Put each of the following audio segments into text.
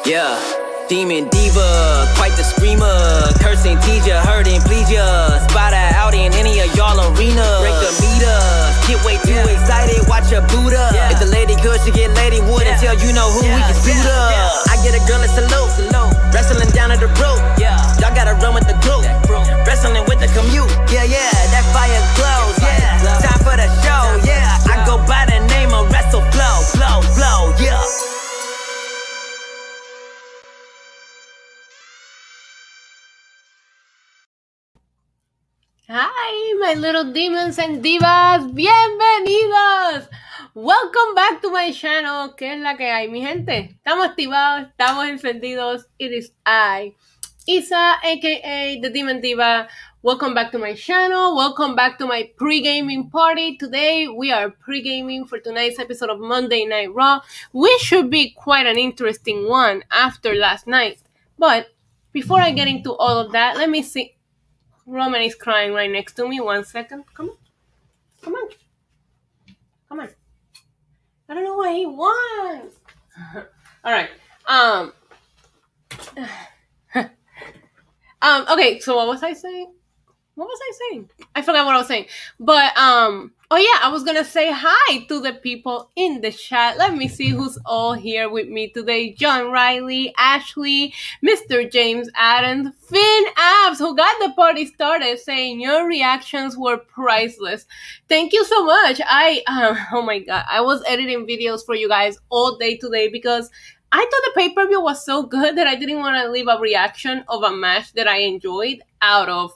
Yeah, demon diva, quite the screamer. Cursing, tease ya, hurting, please ya. Spot her out in any of y'all arena. Break the meter, get way too excited, watch her boot up. If the lady good, she get lady wood until you know who we can suit up. I get a girl a salute, wrestling down at the rope. Y'all gotta run with the group, wrestling with the commute. Yeah, that fire glows. Time for the show. I go by the name of Wrestle Flow. Yeah. Hi, my little demons and divas, bienvenidos. Welcome back to my channel. ¿Qué es la que hay, mi gente? Estamos activados, estamos encendidos. It is I, Isa, aka the Demon Diva. Welcome back to my channel. Welcome back to my pre-gaming party. Today we are pre-gaming for tonight's episode of Monday Night Raw, which should be quite an interesting one after last night. But before I get into all of that, let me see. Roman is crying right next to me. 1 second. Come on. I don't know what he wants. All right. Okay, so what was I saying? I forgot what I was saying. But oh yeah, I was gonna say hi to the people in the chat. Let me see who's all here with me today. John Riley, Ashley, Mr. James Adams, Finn Abs, who got the party started, saying your reactions were priceless. Thank you so much. Oh my god, I was editing videos for you guys all day today because I thought the pay-per-view was so good that I didn't want to leave a reaction of a match that I enjoyed out of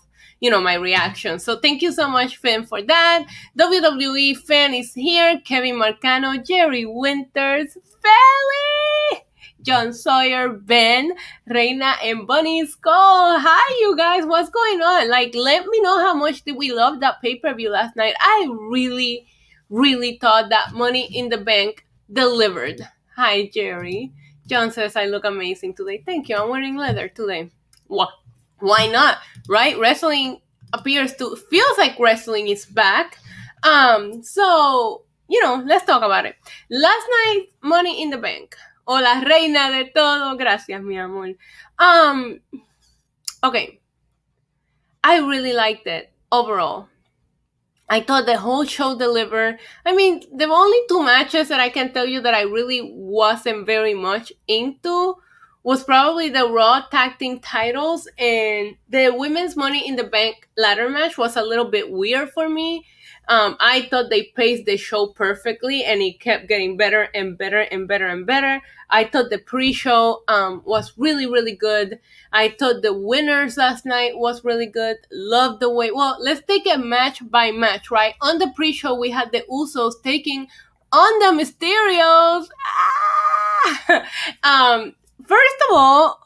my reaction. So thank you so much, Finn, for that. WWE fan is here. Kevin Marcano, Jerry Winters, Feli, John Sawyer, Ben, Reina, and Bunny Skull. Hi, you guys. What's going on? Let me know how much did we love that pay-per-view last night. I really, really thought that Money in the Bank delivered. Hi, Jerry. John says I look amazing today. Thank you. I'm wearing leather today. What? Why not, right? Wrestling feels like wrestling is back. So, let's talk about it. Last night, Money in the Bank. O la reina de todo. Gracias, mi amor. Okay. I really liked it overall. I thought the whole show delivered. I mean, the only two matches that I can tell you that I really wasn't very much into was probably the Raw Tag Team titles, and the Women's Money in the Bank ladder match was a little bit weird for me. I thought they paced the show perfectly, and it kept getting better and better and better and better. I thought the pre-show was really, really good. I thought the winners last night was really good. Loved the way. Well, let's take it match by match, right? On the pre-show, we had the Usos taking on the Mysterios. First of all,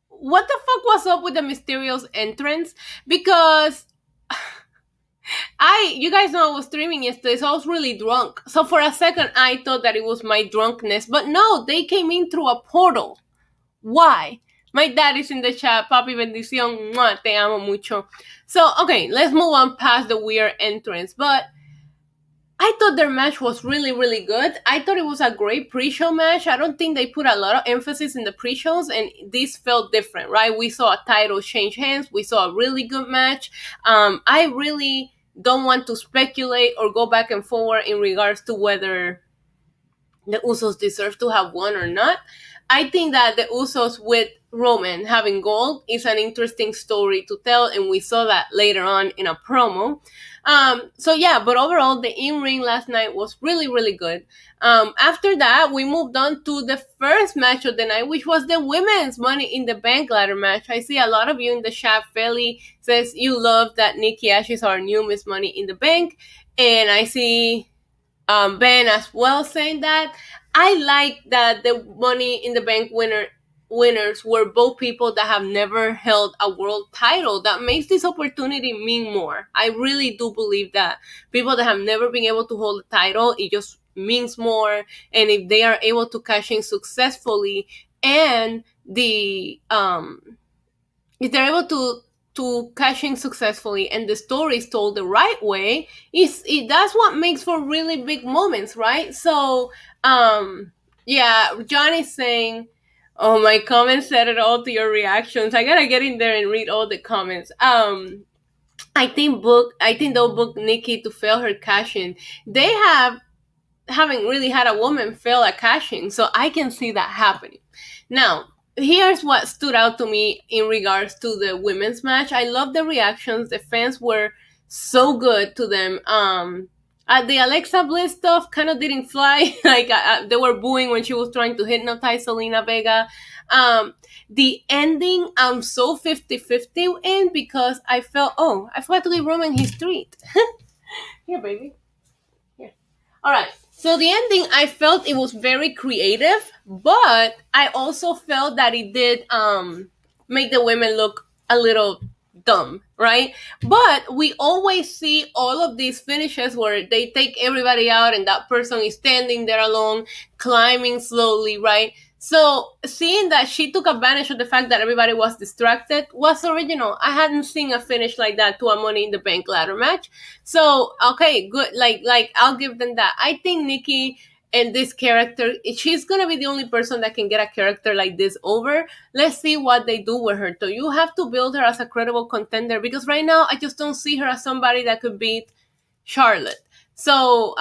what the fuck was up with the Mysterios entrance? Because you guys know I was streaming yesterday, so I was really drunk. So for a second, I thought that it was my drunkenness. But no, they came in through a portal. Why? My dad is in the chat. Papi bendición. Mwah, te amo mucho. So, okay, let's move on past the weird entrance. But I thought their match was really, really good. I thought it was a great pre-show match. I don't think they put a lot of emphasis in the pre-shows, and this felt different, right? We saw a title change hands. We saw a really good match. I really don't want to speculate or go back and forward in regards to whether the Usos deserve to have won or not. I think that the Usos with Roman having gold is an interesting story to tell, and we saw that later on in a promo. So yeah, but overall, the in-ring last night was really, really good. After that, we moved on to the first match of the night, which was the Women's Money in the Bank ladder match. I see a lot of you in the chat. Feli says you love that Nikki Ash is our new Miss Money in the Bank. And I see Ben as well saying that. I like that the Money in the Bank winners were both people that have never held a world title. That makes this opportunity mean more. I really do believe that people that have never been able to hold a title, it just means more. And if they are able to cash in successfully, and if they're able to cash in successfully and the story is told the right way, that's what makes for really big moments, right? So yeah, John is saying Oh, my comments said it all to your reactions. I gotta get in there and read all the comments. I think they'll book Nikki to fail her cashing. They haven't really had a woman fail at cashing, so I can see that happening. Now, here's what stood out to me in regards to the women's match. I love the reactions. The fans were so good to them. The Alexa Bliss stuff kind of didn't fly. Like they were booing when she was trying to hypnotize Selena Vega. The ending, I'm so 50-50 in because I felt, oh, I forgot to give Roman his treat. Here, baby. Here. All right. So the ending, I felt it was very creative, but I also felt that it did make the women look a little dumb, right? But we always see all of these finishes where they take everybody out and that person is standing there alone, climbing slowly, right? So seeing that she took advantage of the fact that everybody was distracted was original. I hadn't seen a finish like that to a Money in the Bank ladder match. So okay, good. Like I'll give them that. I think Nikki and this character, she's gonna be the only person that can get a character like this over. Let's see what they do with her. So you have to build her as a credible contender because right now I just don't see her as somebody that could beat Charlotte. So,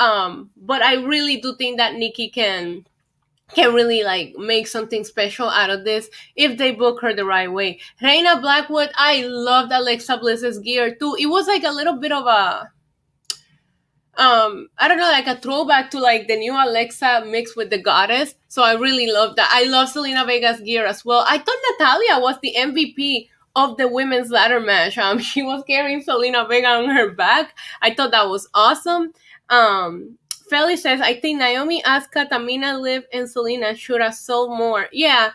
but I really do think that Nikki can really like make something special out of this if they book her the right way. Reina Blackwood, I loved Alexa Bliss's gear too. It was like a little bit of a I don't know, like a throwback to like the new Alexa mixed with the goddess. So I really love that. I love Selena Vega's gear as well. I thought Natalia was the MVP of the women's ladder match. She was carrying Selena Vega on her back. I thought that was awesome. Feli says, I think Naomi, Asuka, Tamina, Liv, and Selena should have sold more. Yeah,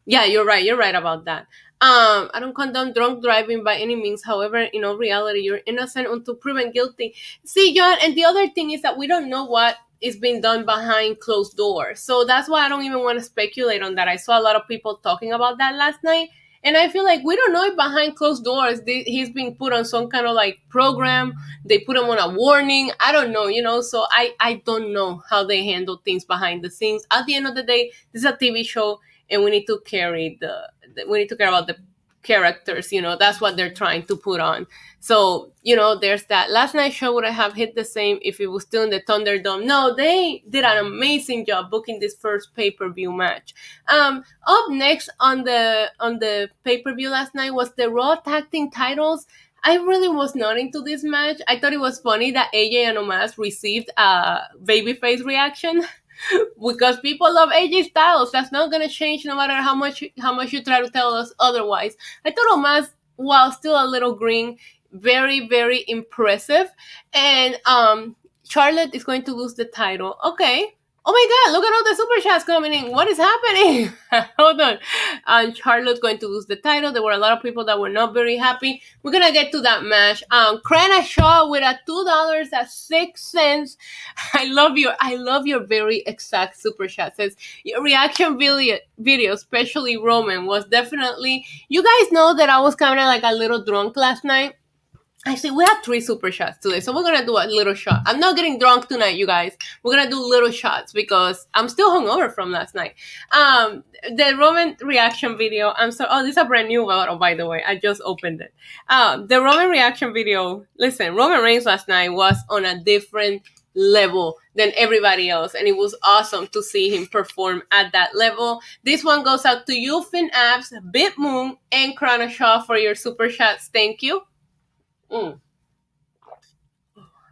you're right. You're right about that. I don't condone drunk driving by any means. However, in all reality, you're innocent until proven guilty. See, John, and the other thing is that we don't know what is being done behind closed doors. So that's why I don't even want to speculate on that. I saw a lot of people talking about that last night. And I feel like we don't know if behind closed doors he's being put on some kind of like program. They put him on a warning. I don't know, so I don't know how they handle things behind the scenes. At the end of the day, this is a TV show and we need to care about the characters, that's what they're trying to put on. So, there's that. Last night's show would have hit the same if it was still in the Thunderdome. No, they did an amazing job booking this first pay-per-view match. Up next on the pay-per-view last night was the Raw Tag Team titles. I really was not into this match. I thought it was funny that AJ and Omos received a babyface reaction. Because people love AJ Styles. That's not gonna change no matter how much you try to tell us otherwise. I thought Omos, while still a little green, very, very impressive. And Charlotte is going to lose the title. Okay. Oh my god, look at all the super chats coming in. What is happening? Hold on. Charlotte's going to lose the title. There were a lot of people that were not very happy. We're going to get to that match. Krana Shaw with a $2.06. I love your very exact super chat. Says, your reaction video, especially Roman, was definitely... You guys know that I was kind of like a little drunk last night. Actually, we have 3 super shots today, so we're going to do a little shot. I'm not getting drunk tonight, you guys. We're going to do little shots because I'm still hungover from last night. The Roman reaction video, this is a brand new bottle, by the way. I just opened it. The Roman reaction video, listen, Roman Reigns last night was on a different level than everybody else, and it was awesome to see him perform at that level. This one goes out to you, Finn Abs, Bit Moon, and Krana Shaw for your super shots. Thank you.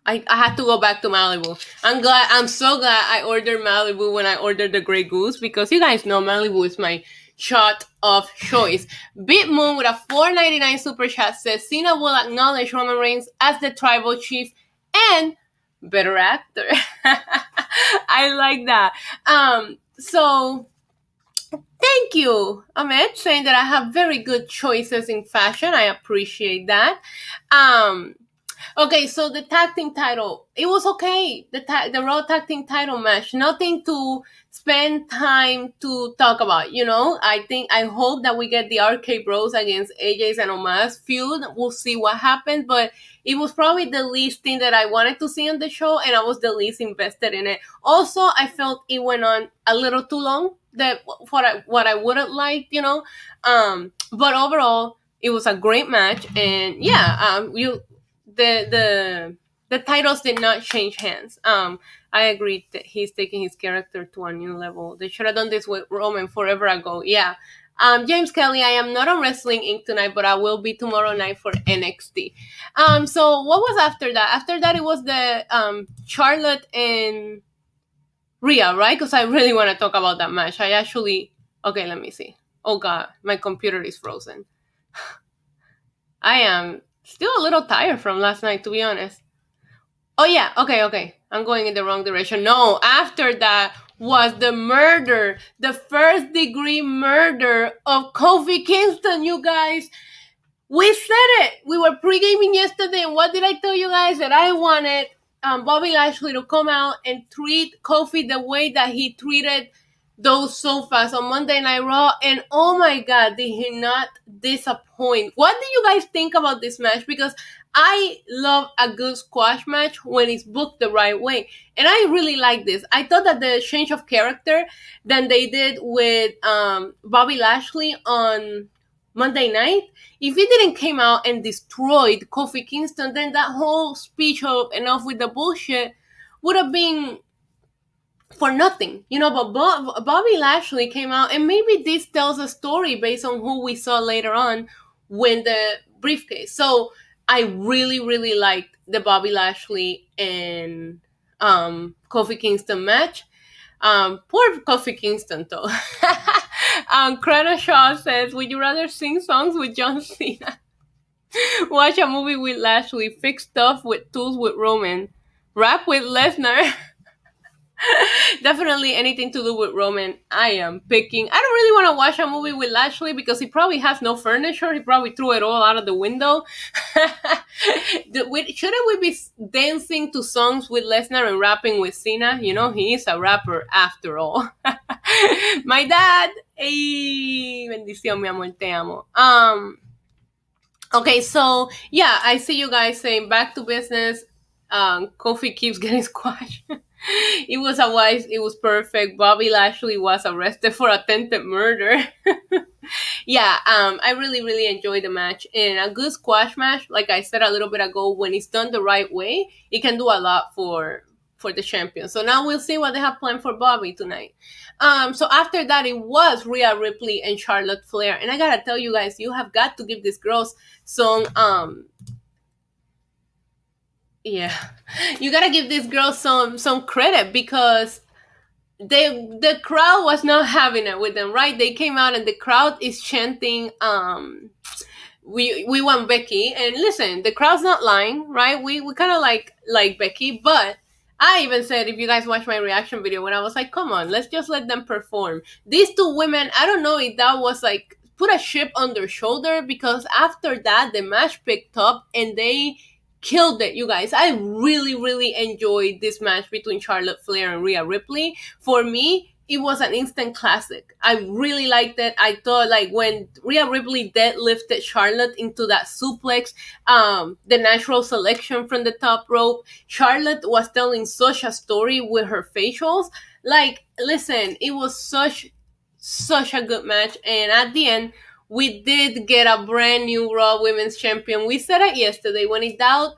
I had to go back to Malibu. I'm so glad I ordered Malibu when I ordered the Grey Goose because you guys know Malibu is my shot of choice. Bit Moon with a $4.99 super chat says Cena will acknowledge Roman Reigns as the tribal chief and better actor. I like that. So thank you, Ahmed, saying that I have very good choices in fashion. I appreciate that. Okay, so the tag team title, it was okay. The Raw tag team title match, nothing to spend time to talk about, I hope that we get the RK Bros against AJ's and Omos feud. We'll see what happens, but it was probably the least thing that I wanted to see on the show, and I was the least invested in it. Also, I felt it went on a little too long. what I would have liked, you know. But overall, it was a great match, and yeah, the titles did not change hands. I agree that he's taking his character to a new level. They should have done this with Roman forever ago. Yeah. James Kelly, I am not on Wrestling Inc. tonight, but I will be tomorrow night for NXT. So what was after that? After that, it was the Charlotte and Rhea, right? Because I really want to talk about that match. Okay, let me see. Oh God, my computer is frozen. I am still a little tired from last night, to be honest. Oh yeah, okay. I'm going in the wrong direction. No, after that was the murder, the first degree murder of Kofi Kingston, you guys. We said it. We were pre-gaming yesterday, and what did I tell you guys? That I wanted Bobby Lashley to come out and treat Kofi the way that he treated those sofas on Monday Night Raw, and oh my God, did he not disappoint? What do you guys think about this match? Because I love a good squash match when it's booked the right way, and I really like this. I thought that the change of character that they did with Bobby Lashley on Monday night, if he didn't came out and destroyed Kofi Kingston, then that whole speech of enough with the bullshit would have been for nothing, you know. But Bobby Lashley came out, and maybe this tells a story based on who we saw later on win the briefcase. So I really, really liked the Bobby Lashley and Kofi Kingston match. Poor Kofi Kingston though. Krana Shaw says, would you rather sing songs with John Cena? Watch a movie with Lashley, fix stuff with tools with Roman, rap with Lesnar? Definitely anything to do with Roman. I am picking. I don't really want to watch a movie with Lashley because he probably has no furniture. He probably threw it all out of the window. Shouldn't we be dancing to songs with Lesnar and rapping with Cena? You know, he is a rapper after all. My dad. Hey, bendición, mi amor, te amo. Okay, so yeah, I see you guys saying back to business. Kofi keeps getting squashed. It was perfect. Bobby Lashley was arrested for attempted murder. Yeah, I really, really enjoyed the match. And a good squash match, like I said a little bit ago, when it's done the right way, it can do a lot for the champion. So now we'll see what they have planned for Bobby tonight. So after that, it was Rhea Ripley and Charlotte Flair. And I gotta tell you guys, you have got to give this girls some you gotta give this girl some credit, because the crowd was not having it with them, right? They came out and the crowd is chanting we want Becky, and listen, the crowd's not lying, right? We kind of like Becky, but I even said, if you guys watch my reaction video, when I was like, come on, let's just let them perform. These two women, I don't know if that was like put a chip on their shoulder, because after that the match picked up and they killed it, you guys. I really, really enjoyed this match between Charlotte Flair and Rhea Ripley. For me, it was an instant classic. I really liked it. I thought, like, when Rhea Ripley deadlifted Charlotte into that suplex, the natural selection from the top rope, Charlotte was telling such a story with her facials. Like, listen, it was such a good match. And at the end, we did get a brand new Raw Women's Champion. We said it yesterday. When in doubt,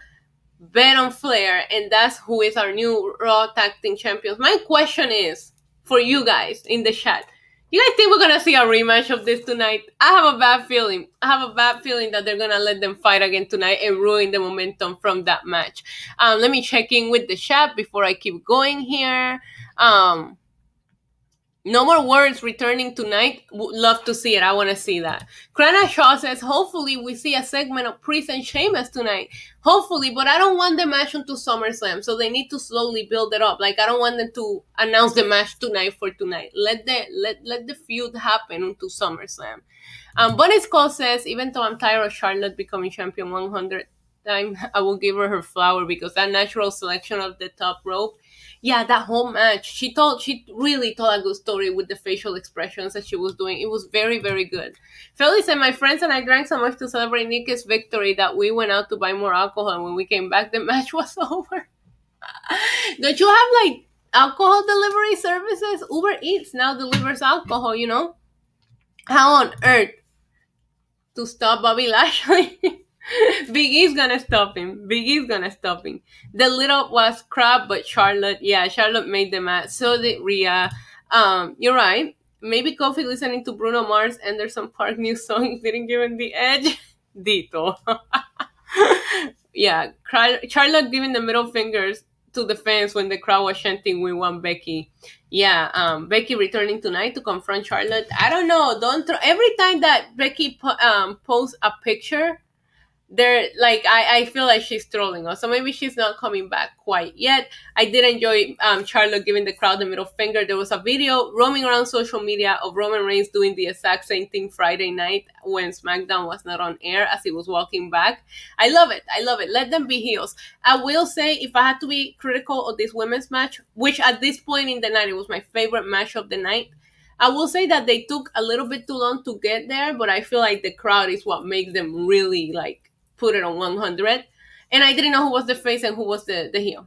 bet on Flair, and that's who is our new Raw Tag Team Champions. My question is, for you guys in the chat, you guys think we're gonna see a rematch of this tonight? I have a bad feeling. That they're gonna let them fight again tonight and ruin the momentum from that match. Let me check in with the chat before I keep going here. No more words returning tonight. Would love to see it. I want to see that. Krana Shaw says, hopefully we see a segment of Priest and Sheamus tonight. Hopefully, but I don't want the match onto SummerSlam, so they need to slowly build it up. Like, I don't want them to announce the match tonight for tonight. Let the feud happen onto SummerSlam. Bunny Skull says, even though I'm tired of Charlotte becoming champion 100 times, I will give her flower, because that natural selection of the top rope, yeah, that whole match, she really told a good story with the facial expressions that she was doing. It was very, very good. Felix said, my friends and I drank so much to celebrate Nikki's victory that we went out to buy more alcohol, and when we came back, the match was over. Don't you have, like, alcohol delivery services. Uber Eats now delivers alcohol, you know? How on earth to stop Bobby Lashley? Big E's gonna stop him. Big E's gonna stop him. The little was crap, but Charlotte, yeah, Charlotte made the match. So did Rhea. You're right. Maybe Kofi listening to Bruno Mars Anderson Park new songs didn't give him the edge. Dito. Yeah, Charlotte giving the middle fingers to the fans when the crowd was chanting "We want Becky." Yeah, Becky returning tonight to confront Charlotte. I don't know. Don't every time that Becky posts a picture, they're like I feel like she's trolling us, so maybe she's not coming back quite yet. I did enjoy Charlotte giving the crowd the middle finger. There was a video roaming around social media of Roman Reigns doing the exact same thing Friday night when SmackDown was not on air as he was walking back. I love it. Let them be heels. I will say, if I had to be critical of this women's match, which at this point in the night it was my favorite match of the night, I will say that they took a little bit too long to get there, but I feel like the crowd is what makes them really like put it on 100. And I didn't know who was the face and who was the heel.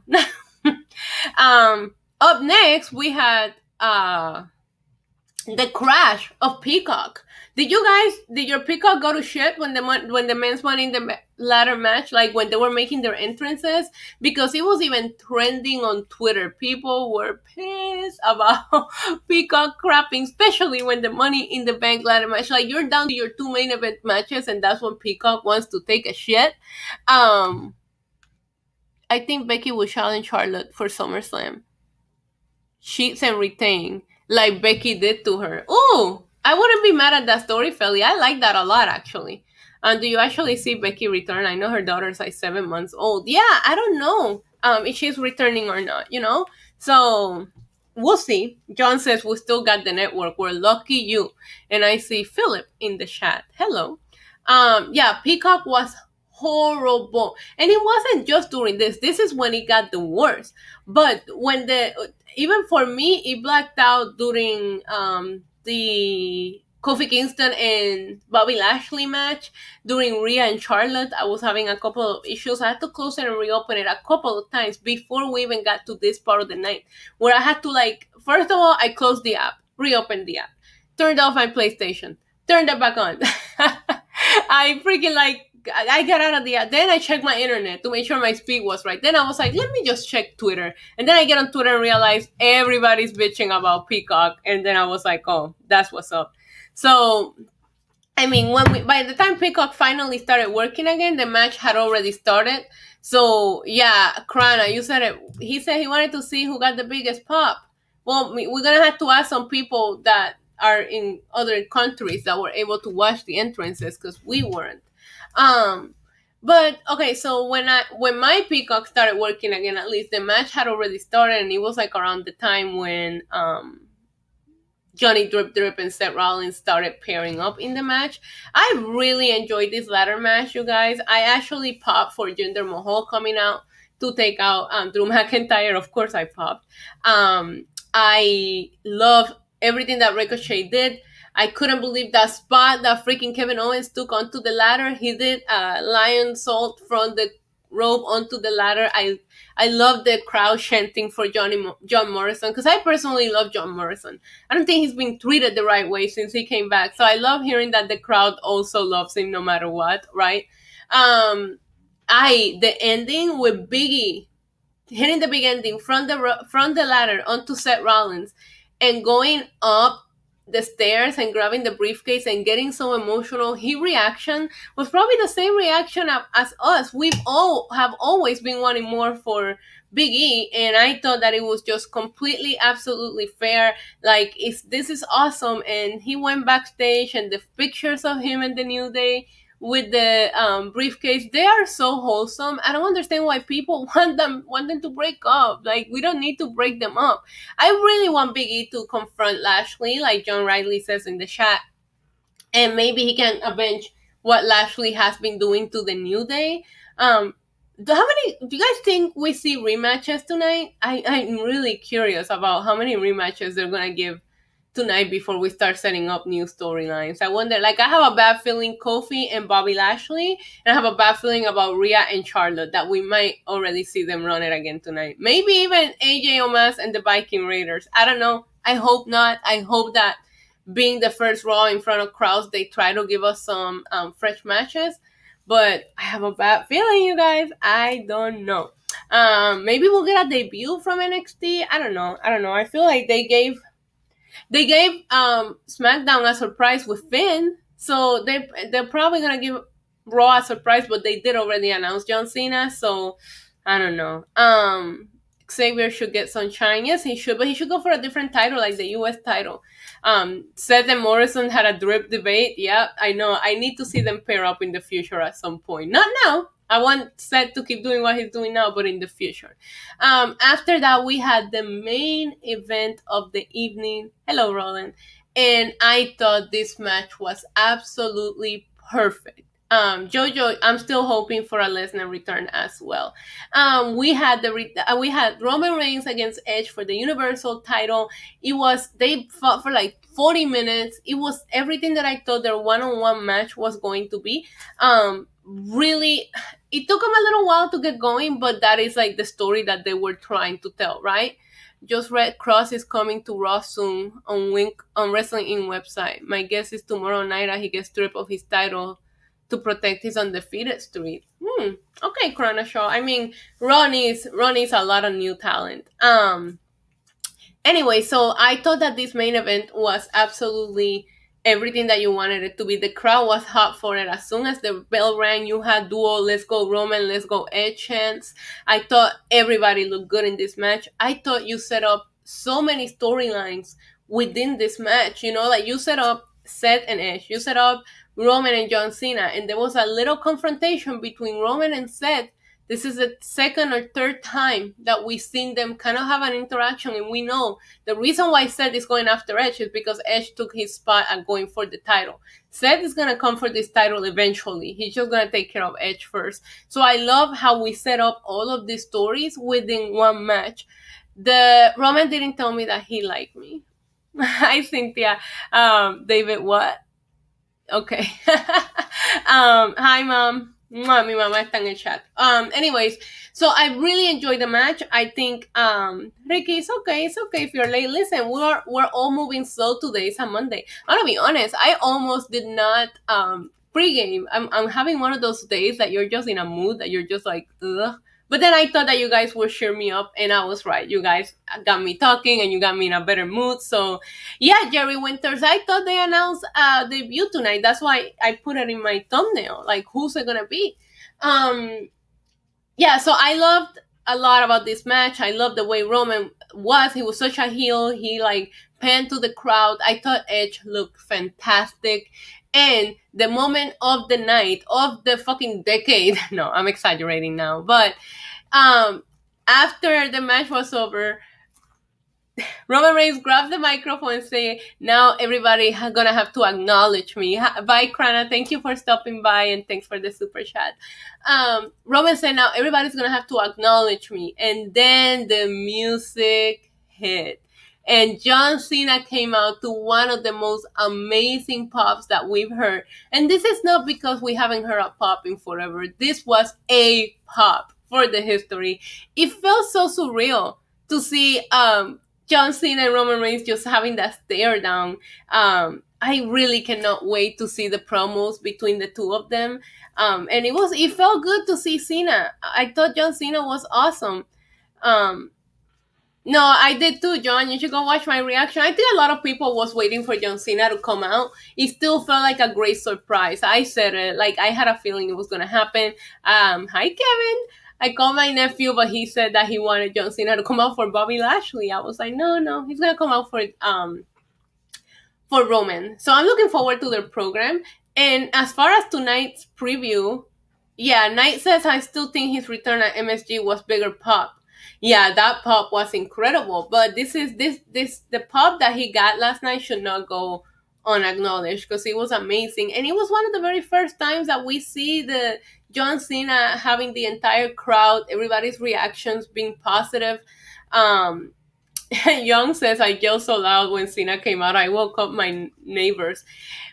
Up next, we had the crash of Peacock. Did your Peacock go to shit when the men's won in the ladder match, like when they were making their entrances? Because it was even trending on Twitter. People were pissed about Peacock crapping, especially when the Money in the Bank ladder match, like you're down to your 2 main event matches, and that's when Peacock wants to take a shit. I think Becky will challenge Charlotte for SummerSlam. Sheets and retain, like Becky did to her. Ooh, I wouldn't be mad at that story, Felly. I like that a lot, actually. And do you actually see Becky return? I know her daughter's like 7 months old. Yeah, I don't know if she's returning or not, you know? So we'll see. John says, we still got the network. We're lucky you. And I see Philip in the chat. Hello. Yeah, Peacock was horrible. And it wasn't just during this. This is when it got the worst. But when even for me, it blacked out during the Kofi Kingston and Bobby Lashley match. During Rhea and Charlotte, I was having a couple of issues. I had to close it and reopen it a couple of times before we even got to this part of the night, where I had to, like, first of all, I closed the app, reopened the app, turned off my PlayStation, turned it back on. I freaking I got out of the app. Then I checked my internet to make sure my speed was right. Then I was like, let me just check Twitter. And then I get on Twitter and realize everybody's bitching about Peacock. And then I was like, oh, that's what's up. So, I mean, by the time Peacock finally started working again, the match had already started. So, yeah, Krana, you said it. He said he wanted to see who got the biggest pop. Well, we're going to have to ask some people that are in other countries that were able to watch the entrances, because we weren't. But okay, so when my Peacock started working again, at least the match had already started, and it was like around the time when Johnny Drip and Seth Rollins started pairing up in the match. I really enjoyed this ladder match, you guys. I actually popped for Jinder Mahal coming out to take out Drew McIntyre. Of course I popped. I love everything that Ricochet did. I couldn't believe that spot that freaking Kevin Owens took onto the ladder. He did a lion salt from the rope onto the ladder. I love the crowd chanting for John Morrison, because I personally love John Morrison. I don't think he's been treated the right way since he came back. So I love hearing that the crowd also loves him no matter what, right? The ending with Biggie hitting the big ending from the ladder onto Seth Rollins and going up the stairs and grabbing the briefcase and getting so emotional. His reaction was probably the same reaction as us. We've have always been wanting more for Big E, and I thought that it was just completely, absolutely fair. Like, this is awesome. And he went backstage, and the pictures of him and the New Day with the briefcase, they are so wholesome. I don't understand why people want them to break up. Like, we don't need to break them up. I really want Big E to confront Lashley, like John Riley says in the chat, and maybe he can avenge what Lashley has been doing to the New Day. Do you guys think we see rematches tonight? I'm really curious about how many rematches they're gonna give tonight before we start setting up new storylines. I wonder, like, I have a bad feeling Kofi and Bobby Lashley, and I have a bad feeling about Rhea and Charlotte that we might already see them run it again tonight. Maybe even AJ Omas and the Viking Raiders. I don't know. I hope not. I hope that being the first Raw in front of crowds, they try to give us some fresh matches. But I have a bad feeling, you guys. I don't know. Maybe we'll get a debut from NXT. I don't know. I feel like they gave SmackDown a surprise with Finn, so they're probably gonna give Raw a surprise, but they did already announce John Cena, so I don't know. Xavier should get some shine. Yes, he should, but he should go for a different title, like the US title. Seth and Morrison had a drip debate. Yeah, I know. I need to see them pair up in the future at some point. Not now. I want Seth to keep doing what he's doing now, but in the future. After that, we had the main event of the evening. Hello, Roland. And I thought this match was absolutely perfect. Jojo, I'm still hoping for a Lesnar return as well. We had Roman Reigns against Edge for the Universal title. They fought for like 40 minutes. It was everything that I thought their one-on-one match was going to be. Really, it took them a little while to get going, but that is like the story that they were trying to tell, right? Just Red Cross is coming to Raw soon on Wrestling Inc. website. My guess is tomorrow night that he gets stripped of his title to protect his undefeated streak. Okay, Chrono Show. I mean, Ronnie's a lot of new talent. Anyway, so I thought that this main event was absolutely everything that you wanted it to be. The crowd was hot for it. As soon as the bell rang, you had duo, let's go Roman, let's go Edge chants. I thought everybody looked good in this match. I thought you set up so many storylines within this match. You know, like you set up Seth and Edge. You set up Roman and John Cena. And there was a little confrontation between Roman and Seth. This is the second or third time that we've seen them kind of have an interaction, and we know the reason why Seth is going after Edge is because Edge took his spot at going for the title. Seth is going to come for this title eventually. He's just going to take care of Edge first. So I love how we set up all of these stories within one match. The Roman didn't tell me that he liked me. I think, yeah. David, what? Okay. Hi, Mom. Mi mamá está en el chat. Anyways, so I really enjoyed the match. I think, Ricky, it's okay if you're late. Listen, we're all moving slow today. It's a Monday. I'm gonna be honest. I almost did not pregame. I'm having one of those days that you're just in a mood that you're just like, ugh. But then I thought that you guys would cheer me up, and I was right. You guys got me talking, and you got me in a better mood. So, yeah, Jerry Winters, I thought they announced a debut tonight. That's why I put it in my thumbnail. Like, who's it gonna be? Yeah, so I loved a lot about this match. I loved the way Roman was. He was such a heel. He, like, panned to the crowd. I thought Edge looked fantastic. And the moment of the night, of the fucking decade, no, I'm exaggerating now, but after the match was over, Roman Reigns grabbed the microphone and said, now everybody gonna have to acknowledge me. Bye, Krana. Thank you for stopping by, and thanks for the super chat. Roman said, now everybody's gonna have to acknowledge me. And then the music hit. And John Cena came out to one of the most amazing pops that we've heard. And this is not because we haven't heard a pop in forever. This was a pop for the history. It felt so surreal to see John Cena and Roman Reigns just having that stare down. I really cannot wait to see the promos between the two of them. And it felt good to see Cena. I thought John Cena was awesome. No, I did too, John. You should go watch my reaction. I think a lot of people was waiting for John Cena to come out. It still felt like a great surprise. I said it. Like, I had a feeling it was going to happen. Hi, Kevin. I called my nephew, but he said that he wanted John Cena to come out for Bobby Lashley. I was like, no. He's going to come out for Roman. So I'm looking forward to their program. And as far as tonight's preview, yeah, Knight says, I still think his return at MSG was bigger pop. Yeah, that pop was incredible, but the pop that he got last night should not go unacknowledged because it was amazing, and it was one of the very first times that we see the John Cena having the entire crowd, everybody's reactions being positive. Young says, I yelled so loud when Cena came out, I woke up my neighbors.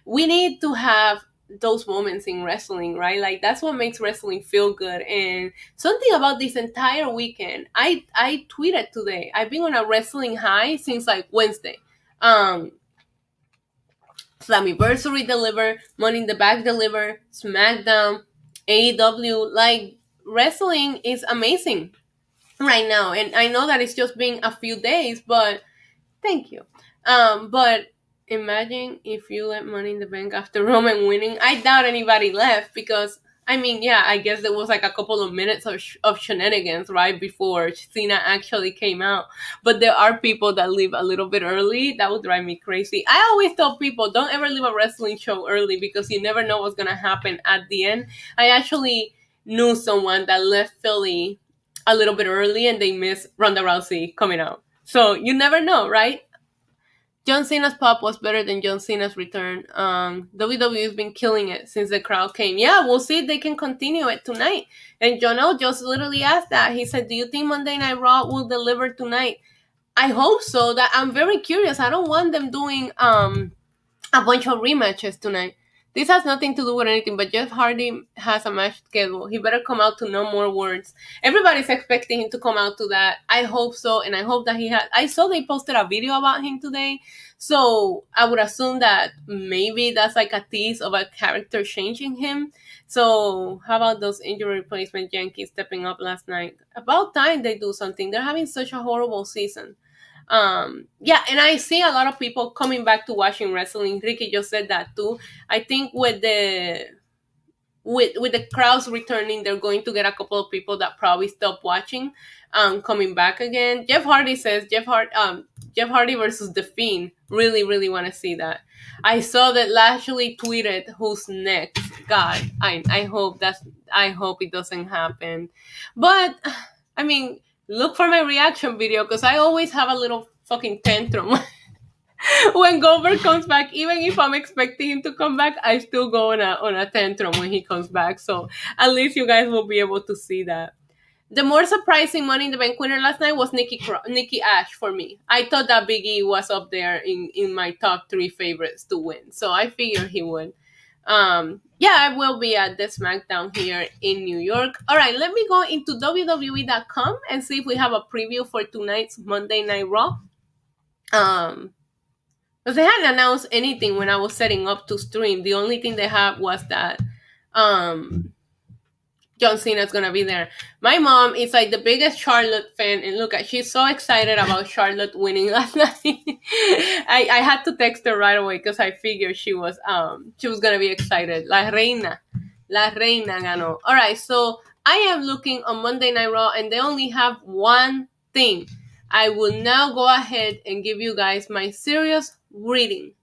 We need to have those moments in wrestling, right? Like that's what makes wrestling feel good. And something about this entire weekend, I tweeted today. I've been on a wrestling high since like Wednesday. Slammiversary deliver, Money in the Bank deliver, SmackDown, AEW, like wrestling is amazing right now. And I know that it's just been a few days, but thank you. But imagine if you let Money in the Bank after Roman winning. I doubt anybody left because I mean, yeah, I guess there was like a couple of minutes of shenanigans right before Cena actually came out. But there are people that leave a little bit early. That would drive me crazy. I always tell people don't ever leave a wrestling show early because you never know what's gonna happen at the end. I actually knew someone that left Philly a little bit early and they missed Ronda Rousey coming out. So you never know, right? John Cena's pop was better than John Cena's return. WWE's been killing it since the crowd came. Yeah, we'll see if they can continue it tonight. And John O just literally asked that. He said, do you think Monday Night Raw will deliver tonight? I hope so. That I'm very curious. I don't want them doing a bunch of rematches tonight. This has nothing to do with anything, but Jeff Hardy has a match scheduled. He better come out to No More Words. Everybody's expecting him to come out to that. I hope so, and I hope that he has. I saw they posted a video about him today, so I would assume that maybe that's like a tease of a character changing him. So how about those injury replacement Yankees stepping up last night? About time they do something. They're having such a horrible season. Yeah, and I see a lot of people coming back to watching wrestling. Ricky just said that too. I think with the crowds returning, they're going to get a couple of people that probably stopped watching coming back again. Jeff Hardy says Jeff Hardy versus The Fiend. Really want to see that. I saw that Lashley tweeted who's next. God, I hope it doesn't happen. But I mean, look for my reaction video because I always have a little fucking tantrum when Goldberg comes back. Even if I'm expecting him to come back, I still go on a tantrum when he comes back. So at least you guys will be able to see that. The more surprising Money in the Bank winner last night was Nikki Ash for me. I thought that Big E was up there in my top 3 favorites to win. So I figured he would. Yeah, I will be at the SmackDown here in New York. All right, let me go into WWE.com and see if we have a preview for tonight's Monday Night Raw. Because they hadn't announced anything when I was setting up to stream. The only thing they had was that John Cena's gonna be there. My mom is like the biggest Charlotte fan, and look, she's so excited about Charlotte winning last night. I had to text her right away because I figured she was gonna be excited. La Reina ganó. All right, so I am looking on Monday Night Raw, and they only have one thing. I will now go ahead and give you guys my serious reading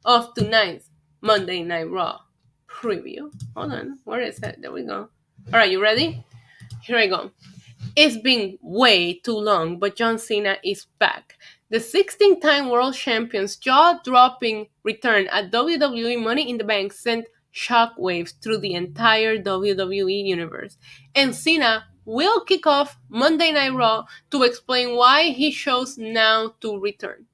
of tonight's Monday Night Raw preview. Hold on, where is it? There we go. All right, you ready? Here I go. It's been way too long, but John Cena is back. The 16-time world champion's jaw-dropping return at WWE Money in the Bank sent shockwaves through the entire WWE universe. And Cena will kick off Monday Night Raw to explain why he chose now to return.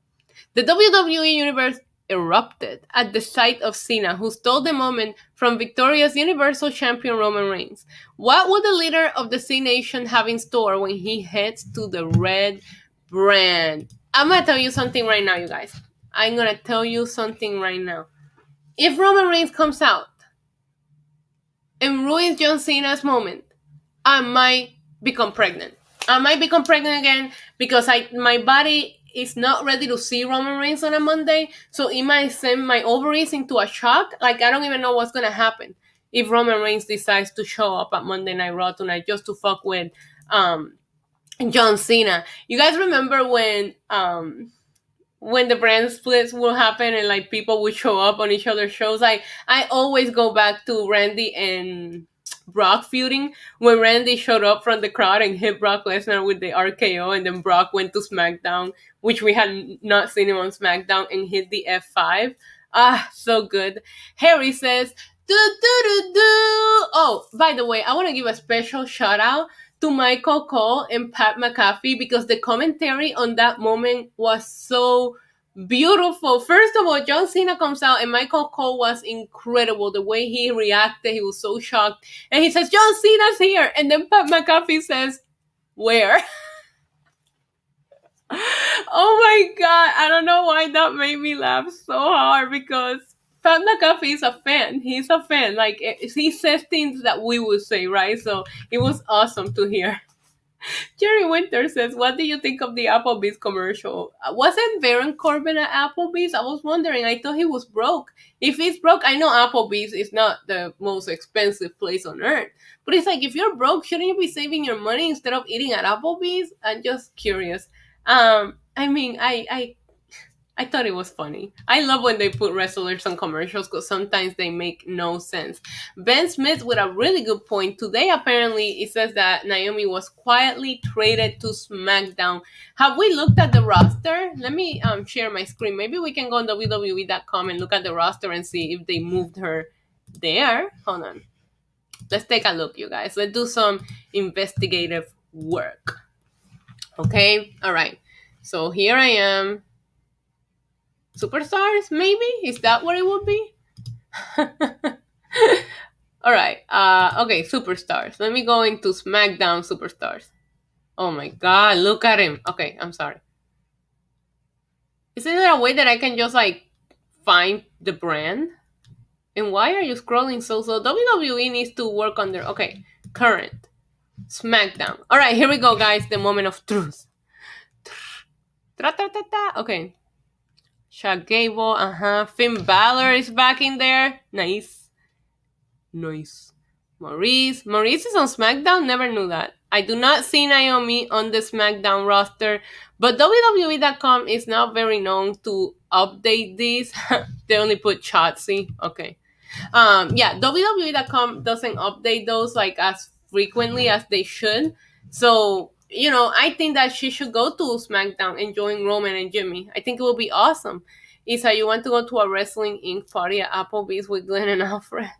The WWE universe erupted at the sight of Cena, who stole the moment from victorious Universal Champion Roman Reigns. What would the leader of the C Nation have in store when he heads to the Red Brand? I'm gonna tell you something right now, you guys. I'm gonna tell you something right now. If Roman Reigns comes out and ruins John Cena's moment, I might become pregnant. I might become pregnant again because my body is not ready to see Roman Reigns on a Monday, so it might send my ovaries into a shock. Like, I don't even know what's gonna happen if Roman Reigns decides to show up at Monday Night Raw tonight just to fuck with John Cena. You guys remember when the brand splits will happen and like people would show up on each other's shows? I always go back to Randy and Brock feuding when Randy showed up from the crowd and hit Brock Lesnar with the RKO, and then Brock went to SmackDown, which we had not seen him on SmackDown, and hit the F5. So good. Harry says, do. Oh, by the way, I want to give a special shout out to Michael Cole and Pat McAfee because the commentary on that moment was so beautiful. First of all, John Cena comes out and Michael Cole was incredible. The way he reacted, he was so shocked. And he says, John Cena's here. And then Pat McAfee says, where? Oh my God. I don't know why that made me laugh so hard because Pat McAfee is a fan. He's a fan. Like, he says things that we would say, right? So it was awesome to hear. Jerry Winter says, what do you think of the Applebee's commercial? Wasn't Baron Corbin at Applebee's? I was wondering. I thought he was broke. If he's broke, I know Applebee's is not the most expensive place on earth. But it's like, if you're broke, shouldn't you be saving your money instead of eating at Applebee's? I'm just curious. I mean, I thought it was funny. I love when they put wrestlers on commercials because sometimes they make no sense. Ben Smith with a really good point. Today, apparently, it says that Naomi was quietly traded to SmackDown. Have we looked at the roster? Let me share my screen. Maybe we can go on WWE.com and look at the roster and see if they moved her there. Hold on. Let's take a look, you guys. Let's do some investigative work. Okay? All right. So here I am. Superstars, maybe? Is that what it would be? All right. Okay, Superstars. Let me go into SmackDown Superstars. Oh my God, look at him. Okay, I'm sorry. Isn't there a way that I can just like find the brand? And why are you scrolling so slow? WWE needs to work on their... Okay, current. SmackDown. All right, here we go, guys. The moment of truth. Okay. Shaq Gable, Finn Balor is back in there. Nice. Maurice is on SmackDown? Never knew that. I do not see Naomi on the SmackDown roster, but WWE.com is not very known to update these. They only put Shotzi. Okay. Yeah, WWE.com doesn't update those like as frequently as they should. So, I think that she should go to SmackDown and join Roman and Jimmy. I think it will be awesome. Isa, you want to go to a Wrestling Inc. party at Applebee's with Glenn and Alfred?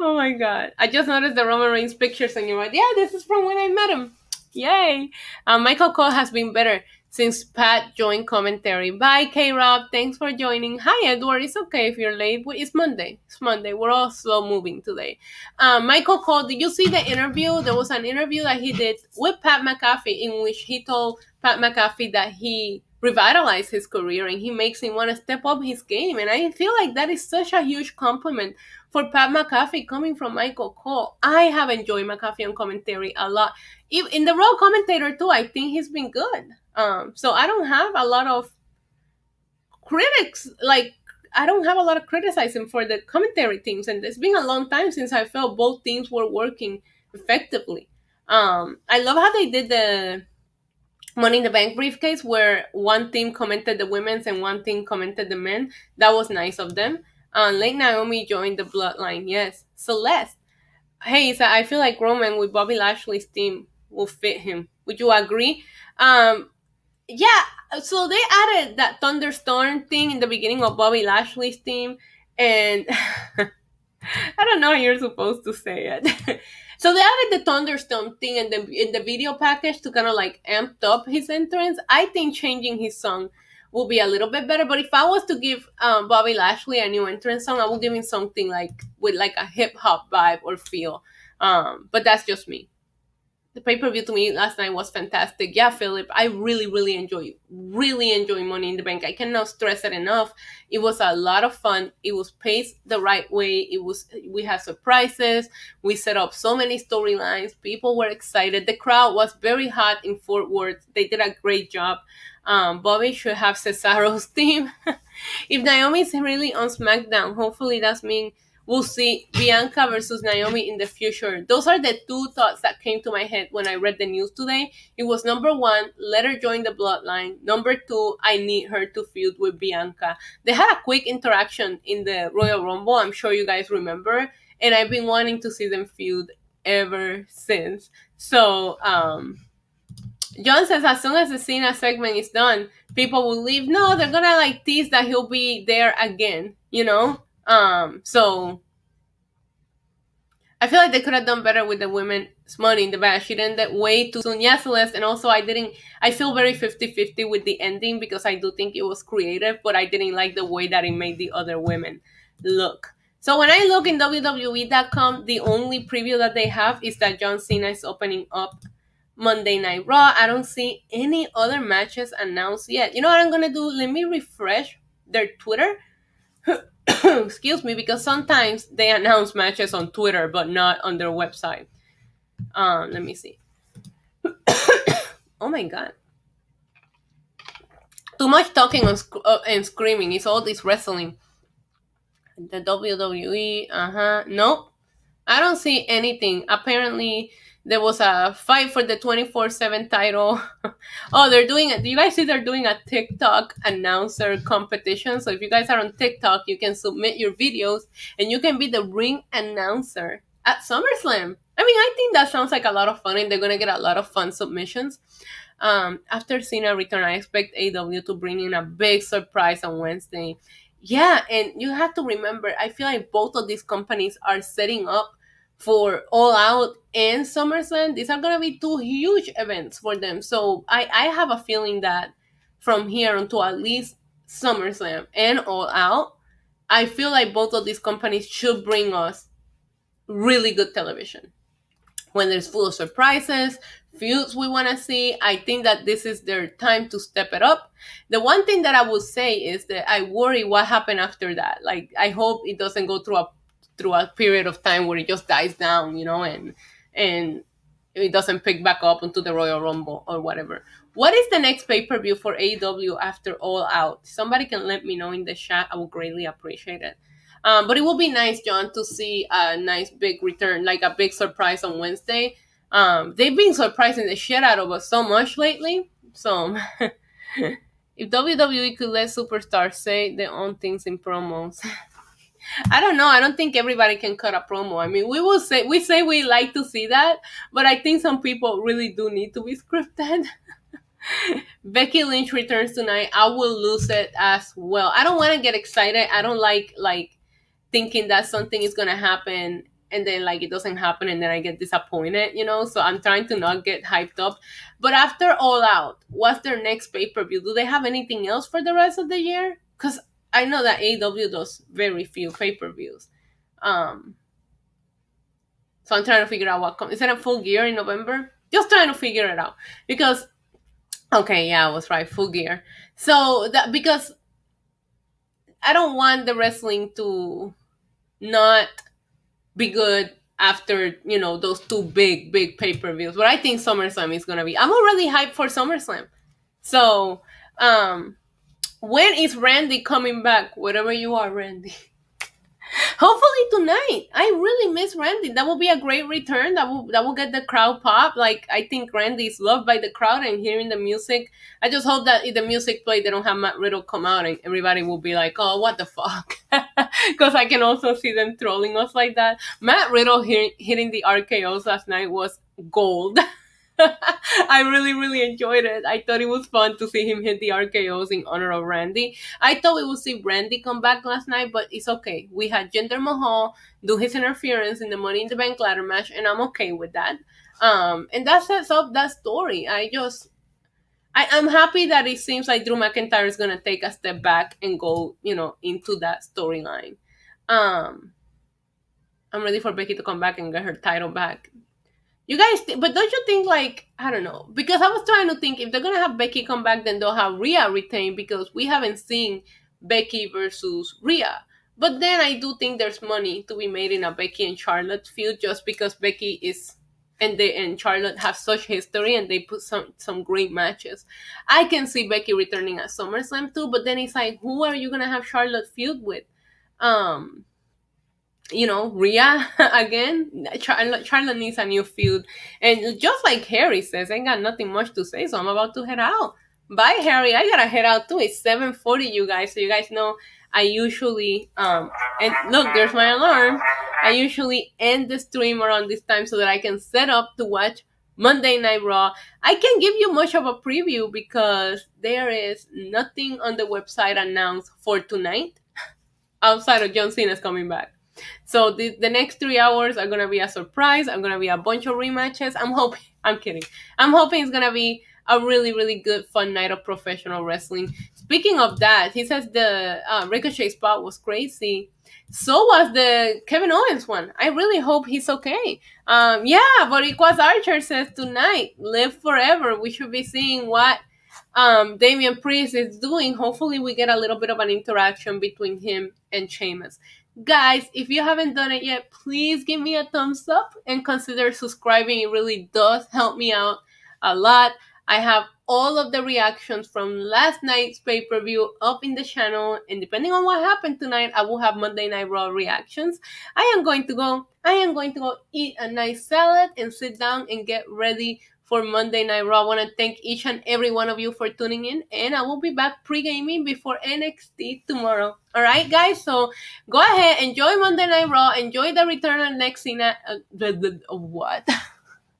Oh my God. I just noticed the Roman Reigns pictures and you're like, yeah, this is from when I met him. Yay. Michael Cole has been better since Pat joined commentary. Bye, K-Rob. Thanks for joining. Hi, Edward. It's okay if you're late. It's Monday. We're all slow moving today. Michael Cole, did you see the interview? There was an interview that he did with Pat McAfee in which he told Pat McAfee that he revitalized his career and he makes him want to step up his game. And I feel like that is such a huge compliment for Pat McAfee coming from Michael Cole. I have enjoyed McAfee on commentary a lot. In the Raw commentator too, I think he's been good. So I don't have a lot of critics. Like, I don't have a lot of criticism for the commentary teams. And it's been a long time since I felt both teams were working effectively. I love how they did the Money in the Bank briefcase where one team commented the women's and one team commented the men. That was nice of them. Late Naomi joined the Bloodline. Yes. Celeste. Hey, so I feel like Roman with Bobby Lashley's team will fit him. Would you agree? Yeah. So they added that Thunderstorm thing in the beginning of Bobby Lashley's team. And I don't know how you're supposed to say it. So they added the Thunderstorm thing in the video package to kind of like amp up his entrance. I think changing his song will be a little bit better. But if I was to give Bobby Lashley a new entrance song, I would give him something like with like a hip hop vibe or feel. But that's just me. The pay-per-view to me last night was fantastic. Yeah, Philip, I really enjoy Money in the Bank. I cannot stress it enough. It was a lot of fun. It was paced the right way. We had surprises. We set up so many storylines. People were excited. The crowd was very hot in Fort Worth. They did a great job. Bobby should have Cesaro's team. If Naomi's really on SmackDown, hopefully that's mean we'll see Bianca versus Naomi in the future. Those are the two thoughts that came to my head when I read the news today. It was number one, let her join the Bloodline. Number two, I need her to feud with Bianca. They had a quick interaction in the Royal Rumble. I'm sure you guys remember. And I've been wanting to see them feud ever since. So, John says as soon as the Cena segment is done, people will leave. No, they're gonna like tease that he'll be there again, So I feel like they could have done better with the women's Money in the Bank. She ended way too soon. Yes, Celeste, and also I feel very 50-50 with the ending because I do think it was creative, but I didn't like the way that it made the other women look. So when I look in WWE.com, the only preview that they have is that John Cena is opening up Monday Night Raw. I don't see any other matches announced yet. You know what I'm gonna do? Let me refresh their Twitter. Excuse me, because sometimes they announce matches on Twitter but not on their website. Let me see. Oh my god. Too much talking and screaming. It's all this wrestling. The WWE, nope. I don't see anything. Apparently, there was a fight for the 24/7 title. Oh, they're doing it. Do you guys see they're doing a TikTok announcer competition? So if you guys are on TikTok, you can submit your videos and you can be the ring announcer at SummerSlam. I mean, I think that sounds like a lot of fun and they're going to get a lot of fun submissions. After Cena return, I expect AW to bring in a big surprise on Wednesday. Yeah, and you have to remember, I feel like both of these companies are setting up for All Out and SummerSlam. These are gonna be two huge events for them. So I have a feeling that from here until at least SummerSlam and All Out, I feel like both of these companies should bring us really good television. When there's full of surprises, feuds we want to see, I think that this is their time to step it up. The one thing that I would say is that I worry what happened after that. Like, I hope it doesn't go through a period of time where it just dies down, and it doesn't pick back up into the Royal Rumble or whatever. What is the next pay-per-view for AEW after All Out? Somebody can let me know in the chat. I would greatly appreciate it. But it will be nice, John, to see a nice big return, like a big surprise on Wednesday. They've been surprising the shit out of us so much lately. So if WWE could let superstars say their own things in promos. I don't know. I don't think everybody can cut a promo. I mean, we say we like to see that, but I think some people really do need to be scripted. Becky Lynch returns tonight. I will lose it as well. I don't want to get excited. I don't like thinking that something is gonna happen and then it doesn't happen and then I get disappointed, So I'm trying to not get hyped up. But after All Out, what's their next pay-per-view? Do they have anything else for the rest of the year? Because I know that AEW does very few pay-per-views. So I'm trying to figure out what comes. Is it a Full Gear in November? Just trying to figure it out. Because, okay, yeah, I was right, Full Gear. So, because I don't want the wrestling to not be good after, those two big pay-per-views. But I think SummerSlam is going to be... I'm already hyped for SummerSlam. So, when is Randy coming back? Wherever you are, Randy. Hopefully tonight. I really miss Randy. That will be a great return. That will get the crowd pop. I think Randy is loved by the crowd and hearing the music. I just hope that if the music play, they don't have Matt Riddle come out and everybody will be like, oh, what the fuck? Because I can also see them trolling us like that. Matt Riddle hitting the RKOs last night was gold. I really, really enjoyed it. I thought it was fun to see him hit the RKOs in honor of Randy. I thought we would see Randy come back last night, but it's okay. We had Jinder Mahal do his interference in the Money in the Bank ladder match, and I'm okay with that. And that sets up that story. I'm happy that it seems like Drew McIntyre is going to take a step back and go, into that storyline. I'm ready for Becky to come back and get her title back. You guys, but don't you think, I don't know, because I was trying to think if they're going to have Becky come back, then they'll have Rhea retain because we haven't seen Becky versus Rhea. But then I do think there's money to be made in a Becky and Charlotte feud just because Becky and Charlotte have such history and they put some great matches. I can see Becky returning at SummerSlam too, but then it's like, who are you going to have Charlotte feud with? Rhea again. Charlotte needs a new feud. And just like Harry says, I ain't got nothing much to say, so I'm about to head out. Bye, Harry. I gotta head out too. It's 7:40, you guys. So you guys know I usually, and look, there's my alarm. I usually end the stream around this time so that I can set up to watch Monday Night Raw. I can't give you much of a preview because there is nothing on the website announced for tonight outside of John Cena's coming back. So the next 3 hours are gonna be a surprise. I'm gonna be a bunch of rematches. I'm kidding. I'm hoping it's gonna be a really, really good, fun night of professional wrestling. Speaking of that, he says the Ricochet spot was crazy. So was the Kevin Owens one. I really hope he's okay. Yeah, Boricuas Archer says tonight, live forever. We should be seeing what Damian Priest is doing. Hopefully we get a little bit of an interaction between him and Sheamus. Guys, if you haven't done it yet, please give me a thumbs up and consider subscribing. It really does help me out a lot. I have all of the reactions from last night's pay-per-view up in the channel, and depending on what happened tonight, I will have Monday Night Raw reactions. I am going to go eat a nice salad and sit down and get ready for Monday Night Raw. I want to thank each and every one of you for tuning in, and I will be back pre-gaming before NXT tomorrow. All right, guys? So go ahead, enjoy Monday Night Raw, enjoy the return of next Cena. What?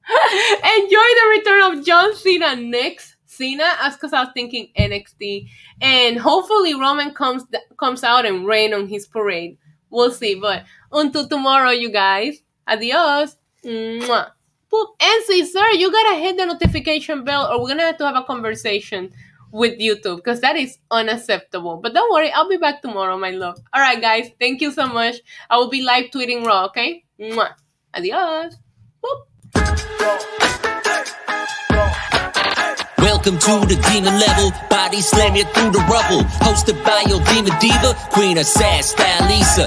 Enjoy the return of John Cena next Cena. That's because I was thinking NXT, and hopefully Roman comes out and rain on his parade. We'll see. But until tomorrow, you guys. Adios. Mwah. Boop. And see, sir, you gotta hit the notification bell, or we're gonna have to have a conversation with YouTube, because that is unacceptable. But don't worry, I'll be back tomorrow, my love. All right, guys, thank you so much. I will be live tweeting Raw. Okay. Mwah. Adios. Boop. Welcome to the demon level, body slam you through the rubble. Hosted by your demon diva, Queen of Sass, Style Lisa.